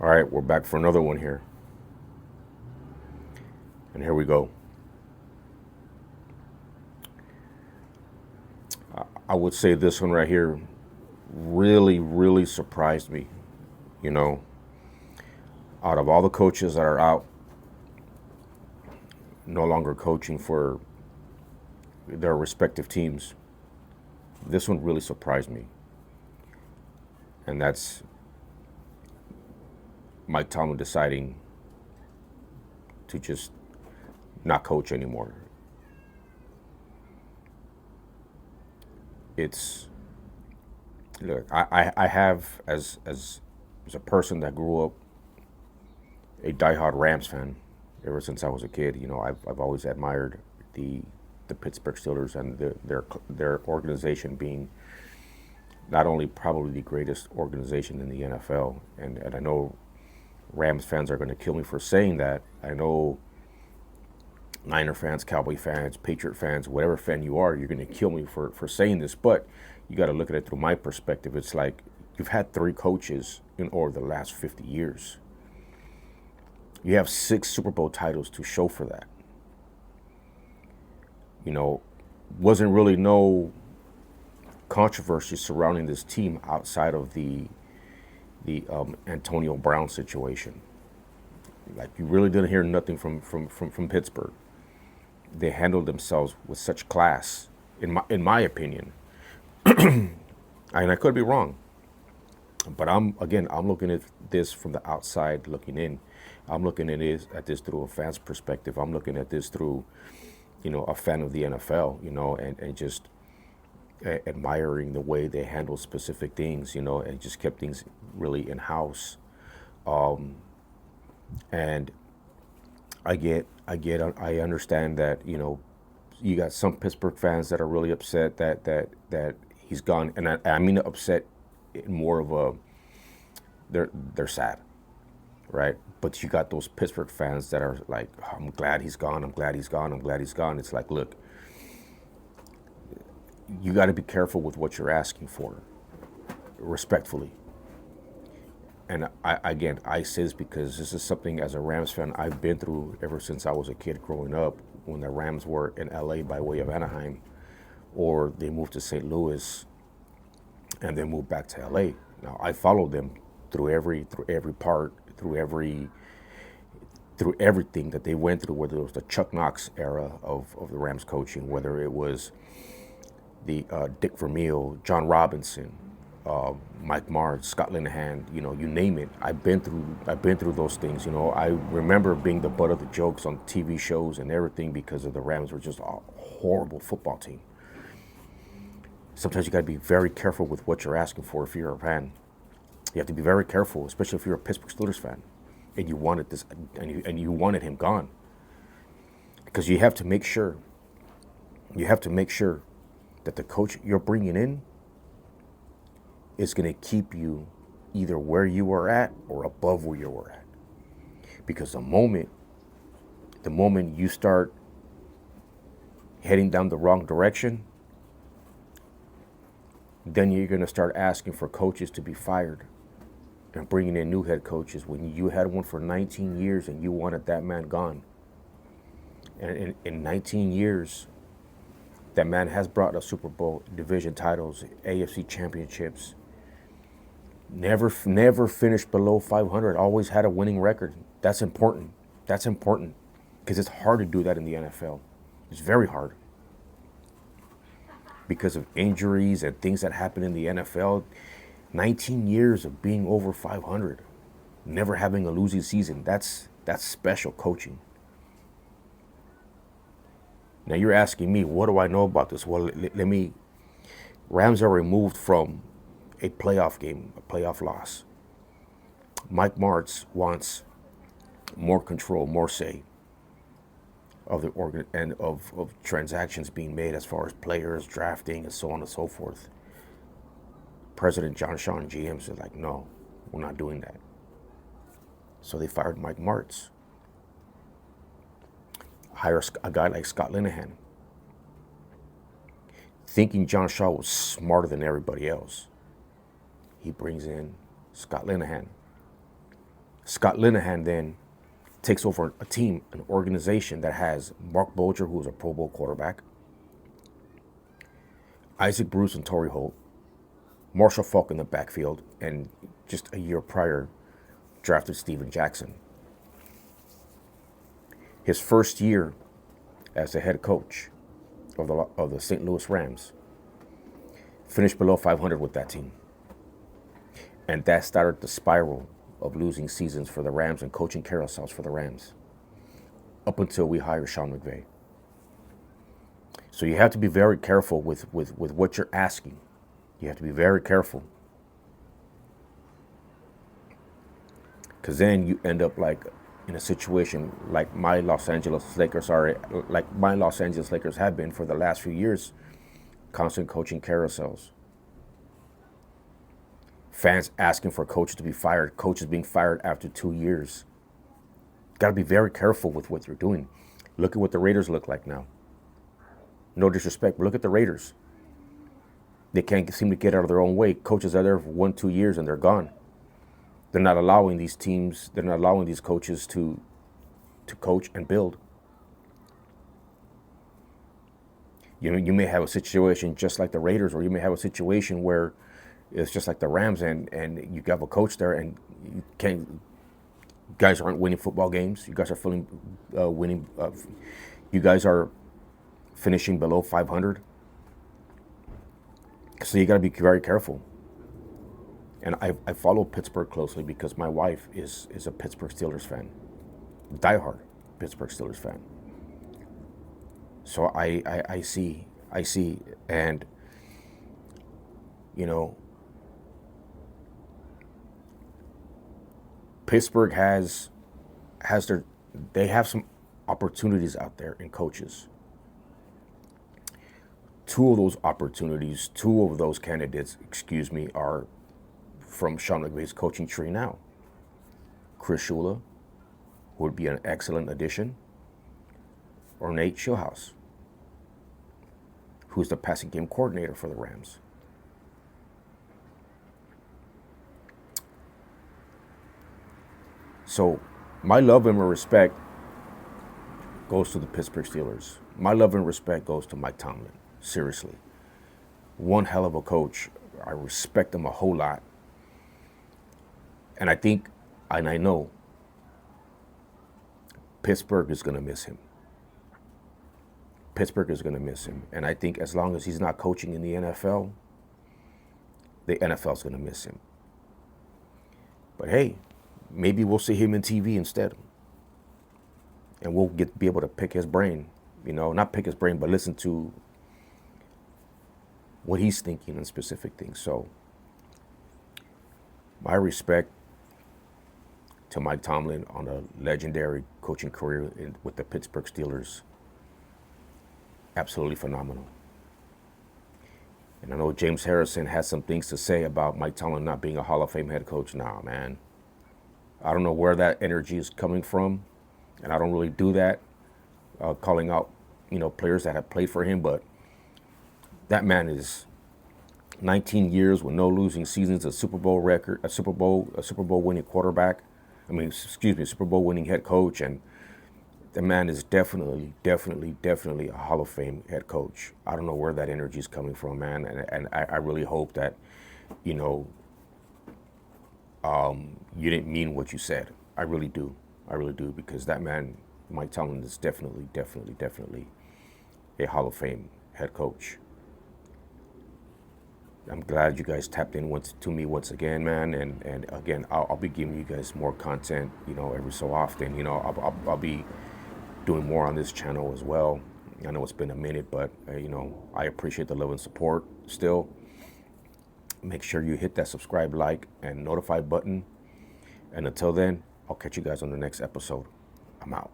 All right, we're back for another one here. And here we go. I would say this one right here really, really surprised me. You know, out of all the coaches that are out, no longer coaching for their respective teams, this one really surprised me. And that's Mike Tomlin deciding to just not coach anymore. It's look, I have as a person that grew up a diehard Rams fan ever since I was a kid. You know, I've always admired the Pittsburgh Steelers and their organization being not only probably the greatest organization in the NFL, and I know Rams fans are going to kill me for saying that. I know Niner fans, Cowboy fans, Patriot fans, whatever fan you are, you're going to kill me for saying this, but you got to look at it through my perspective. It's like you've had 3 coaches in over the last 50 years. You have 6 Super Bowl titles to show for that. You know, wasn't really no controversy surrounding this team outside of the Antonio Brown situation. Like, you really didn't hear nothing from Pittsburgh. They handled themselves with such class, in my opinion. And I could be wrong, but I'm looking at this from the outside looking in. I'm looking at this through a fan's perspective. I'm looking at this through, a fan of the NFL, and just admiring the way they handle specific things, and just kept things really in house. And I understand that, you got some Pittsburgh fans that are really upset that he's gone, and I mean upset in more of a they're sad, right? But you got those Pittsburgh fans that are like, oh, I'm glad he's gone. I'm glad he's gone. I'm glad he's gone. It's like, look, you got to be careful with what you're asking for, respectfully. And I say this because this is something as a Rams fan I've been through ever since I was a kid growing up, when the Rams were in LA by way of Anaheim, or they moved to St. Louis and then moved back to LA. Now, I followed them through every part, through everything that they went through, whether it was the Chuck Knox era of the Rams coaching, whether it was the Dick Vermeil, John Robinson, Mike Martz, Scott Linehan, you name it. I've been through those things. I remember being the butt of the jokes on TV shows and everything because of the Rams were just a horrible football team. Sometimes you got to be very careful with what you're asking for if you're a fan. You have to be very careful, especially if you're a Pittsburgh Steelers fan and you wanted this and you wanted him gone, because you have to make sure that the coach you're bringing in is going to keep you either where you are at or above where you were at. Because the moment you start heading down the wrong direction, then you're going to start asking for coaches to be fired and bringing in new head coaches when you had one for 19 years and you wanted that man gone. And in 19 years, that man has brought us Super Bowl division titles, AFC championships. Never finished below 500. Always had a winning record. That's important. Because it's hard to do that in the NFL. It's very hard. Because of injuries and things that happen in the NFL, 19 years of being over 500, never having a losing season. That's special coaching. Now you're asking me, what do I know about this? Well, Rams are removed from a playoff game, a playoff loss. Mike Martz wants more control, more say of the organ and of transactions being made as far as players, drafting, and so on and so forth. President John Shaw and GM said, like, no, we're not doing that. So they fired Mike Martz. Hire a guy like Scott Linehan, thinking John Shaw was smarter than everybody else. He brings in Scott Linehan, Scott Linehan then takes over a team, an organization that has Mark Bulger, who is a Pro Bowl quarterback, Isaac Bruce and Torrey Holt, Marshall Faulk in the backfield, and just a year prior, drafted Steven Jackson. His first year as the head coach of the St. Louis Rams, finished below 500 with that team. And that started the spiral of losing seasons for the Rams and coaching carousels for the Rams, up until we hire Sean McVay. So you have to be very careful with what you're asking. You have to be very careful. Because then you end up like in a situation like my Los Angeles Lakers have been for the last few years, constant coaching carousels. Fans asking for coaches to be fired, coaches being fired after 2 years. Got to be very careful with what you're doing. Look at what the Raiders look like now. No disrespect, but look at the Raiders. They can't seem to get out of their own way. Coaches are there for 1-2 years and they're gone. They're not allowing these teams, they're not allowing these coaches to coach and build. You may have a situation just like the Raiders, or you may have a situation where it's just like the Rams, and you have a coach there, and you guys aren't winning football games. You guys are winning. You guys are finishing below 500. So you got to be very careful. And I follow Pittsburgh closely because my wife is a Pittsburgh Steelers fan, diehard Pittsburgh Steelers fan. So I see, and Pittsburgh has they have some opportunities out there in coaches. Two of those candidates, are from Sean McVay's coaching tree now. Chris Shula, who would be an excellent addition, or Nate Schillhouse, who's the passing game coordinator for the Rams. So my love and respect goes to the Pittsburgh Steelers. My love and respect goes to Mike Tomlin. Seriously. One hell of a coach. I respect him a whole lot. And I know Pittsburgh is going to miss him. Pittsburgh is going to miss him. And I think as long as he's not coaching in the NFL is going to miss him. But hey, maybe we'll see him in TV instead. And we'll be able to pick his brain. Not pick his brain, but listen to what he's thinking on specific things. So my respect to Mike Tomlin on a legendary coaching career with the Pittsburgh Steelers. Absolutely phenomenal. And I know James Harrison has some things to say about Mike Tomlin not being a Hall of Fame head coach. Nah, man. I don't know where that energy is coming from, and I don't really do that, calling out, players that have played for him. But that man is 19 years with no losing seasons, a Super Bowl winning quarterback. Super Bowl winning head coach, and the man is definitely a Hall of Fame head coach. I don't know where that energy is coming from, man, and I really hope that, you didn't mean what you said. I really do, because that man, Mike Tomlin, is definitely a Hall of Fame head coach. I'm glad you guys tapped in to me once again, man. And again, I'll be giving you guys more content, every so often. I'll be doing more on this channel as well. I know it's been a minute, but I appreciate the love and support still. Make sure you hit that subscribe, like, and notify button. And until then, I'll catch you guys on the next episode. I'm out.